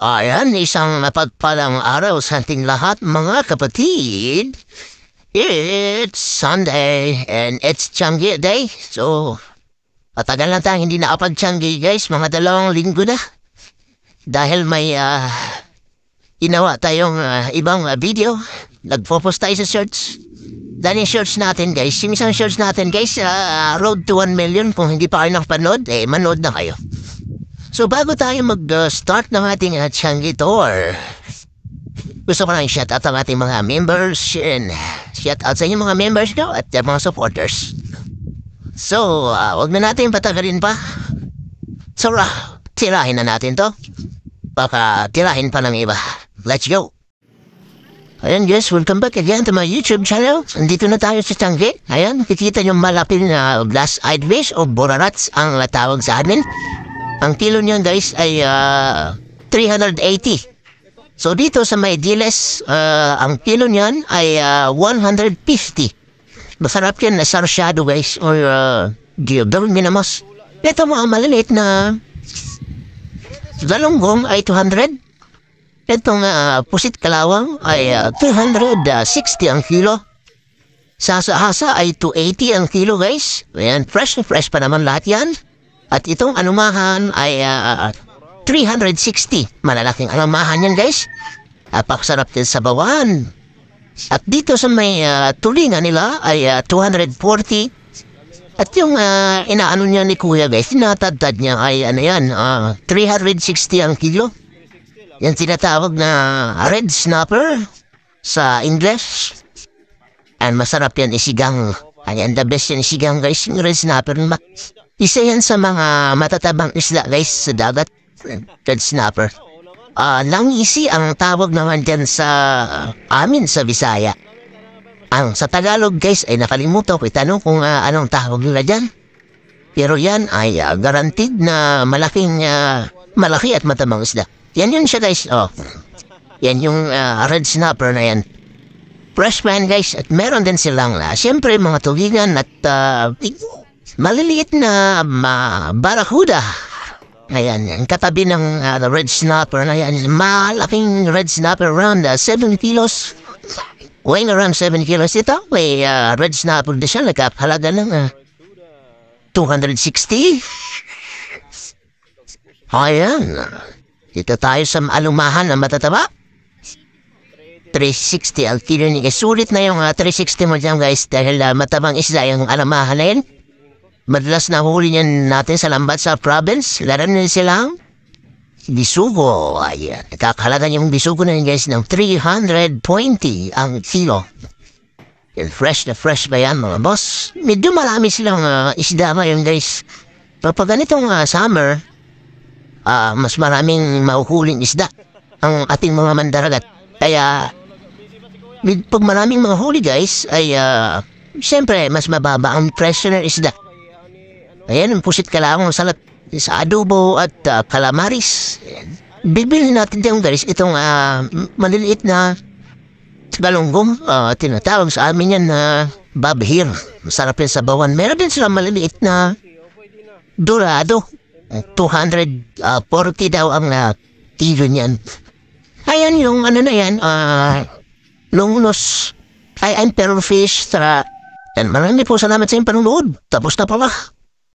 Ayan, isang mapagpalang araw sa ating lahat mga kapatid. It's Sunday and it's Tiangge Day. So, matagal na tayong hindi nakapag-Tiangge guys, mga 2 linggo na. Dahil may ginawa tayong ibang video. Nagpo-post tayo sa shorts. Dahil yung shorts natin guys, yung isang shorts natin guys, road to 1 million. Kung hindi pa kayo nakapanood, manood na kayo. So bago tayo mag-start ng ating Tiangge Tour, gusto ko lang i-shout out ang ating mga members and shout out sa inyong mga members nyo at mga supporters. So, wag na natin patagalin pa. So, tirahin na natin to. Baka tirahin pa ng iba. Let's go! Ayan guys, welcome back again to my YouTube channel. Nandito na tayo sa Tiangge. Ayan, kikita nyo malapit na glass-eyed fish o borarats ang tawag sa amin. Ang kilo niyan guys ay 380. So dito sa may Diles, ang kilo niyan ay 150. Masarap yan na sarsyado guys or gildong minamos. Ito mga maliliit na galunggong ay 200. Itong pusit kalawang ay 260 ang kilo. Sasa-hasa ay 280 ang kilo guys. Ayan, fresh na fresh pa naman lahat yan. At itong anumahan ay 360. Malalaking anumahan yan guys. Pakasarap din sa bawan. At dito sa may tulingan nila ay 240. At yung inaano niya ni kuya guys, tinatadtad niya ay 360 ang kilo. Yan tinatawag na red snapper sa English. And masarap yan isigang. Ayan, the best yan isigang guys, yung red snapper. Isa yan sa mga matatabang isla guys sa dagat. Red snapper. Langisi ang tawag naman dyan sa amin sa Bisaya. Ang sa Tagalog guys ay nakalimutan ko itanong kung anong tawag nila dyan. Pero yan ay guaranteed na malaki at matabang isla. Yan yun siya guys. Yan yung red snapper na yan. Fresh man guys. At meron din silang siyempre mga tulingan at maliliit na barakuda. Ayan, ang katabi ng red snapper na yan. Malaking red snapper around 7 kilos. Weighing around 7 kilos. Ito, may red snapper na siya. Nagkapalaga ng 260. Ayan. Dito tayo sa alumahan na matataba. 360 ang kilo ni guys. Sulit na yung 360 mo dyan guys. Dahil matabang isla yung alumahan na yan. Madalas na huli niyan natin sa Lambat sa province. Laran nila silang bisugo. Ayan. Nakakalaga yung bisugo na yun guys ng 320 ang kilo. Yan, fresh na fresh ba yan mga boss? Medyo marami silang isda ngayon guys. Kapag ganitong summer, mas maraming mahuhuling isda ang ating mga mandaragat. Kaya, pag maraming mga huli guys, ay siyempre mas mababa ang presyo ng isda. Ayan, ang pusit kalawang salat sa adobo at calamaris. Bibilhin natin dyan guys, itong maliliit na galunggong. Tinatawag sa amin yan na babhir. Masarap yan sa bawan. Meron din sila maliliit na dorado. 240 daw ang kilo niyan. Ayan yung ano na yan, lungnos. Ay, emperor fish. And marami po salamat sa inyong panunood. Tapos na pala.